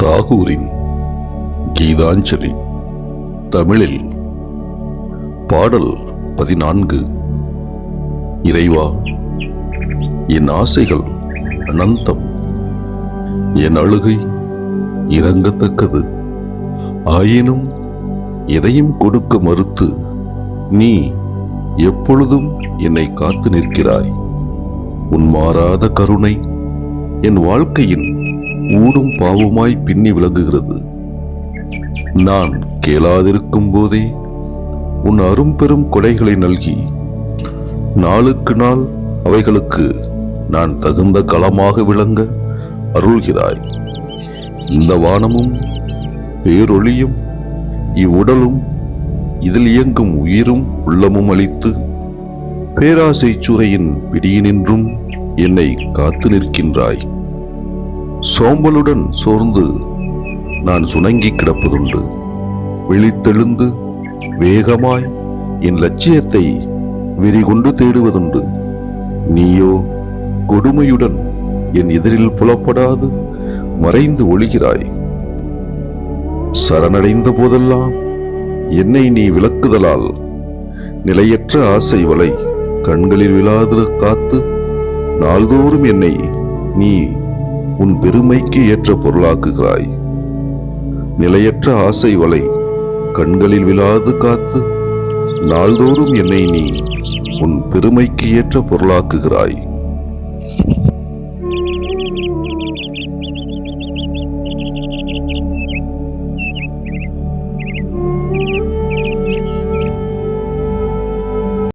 தாகூரின் கீதாஞ்சலி. தமிழில். பாடல் 14. இறைவா, என் ஆசைகள் அனந்தம், என் அழுகை இரங்கத்தக்கது. ஆயினும் எதையும் கொடுக்க மறுத்து நீ எப்பொழுதும் என்னை காத்து நிற்கிறாய். உன் மாறாத கருணை என் வாழ்க்கையின் ஊடும் பாவமாய் பின்னி விளங்குகிறது. நான் கேளாதிருக்கும் போதே உன் அரும்பெரும் கொடைகளை நல்கி நாளுக்கு நாள் அவைகளுக்கு நான் தகுந்த களமாக விளங்க அருள்கிறாய். இந்த வானமும் பேரொளியும் இவ்வுடலும் இதில் இயங்கும் உயிரும் உள்ளமும் அளித்து பேராசை சூறையின் பிடியினின்றும் என்னை காத்து நிற்கின்றாய். சோம்பலுடன் சோர்ந்து நான் சுணங்கி கிடப்பதுண்டு. விழித்தெழுந்து வேகமாய் என் லட்சியத்தை வெறிகொண்டு தேடுவதுண்டு. நீயோ கொடுமையுடன் என் எதிரில் புலப்படாது மறைந்து ஒளிகிறாய். சரணடைந்த போதெல்லாம் என்னை நீ விலக்குதலால் நிலையற்ற ஆசை வலை கண்களில் விழாது காத்து நாள்தோறும் என்னை நீ உன் பெருமைக்கு ஏற்ற பொருளாக்குகிறாய். நிலையற்ற ஆசை வலை கண்களில் விழாது காத்து நாள்தோறும் என்னை நீ உன் பெருமைக்கு ஏற்ற பொருளாக்குகிறாய்.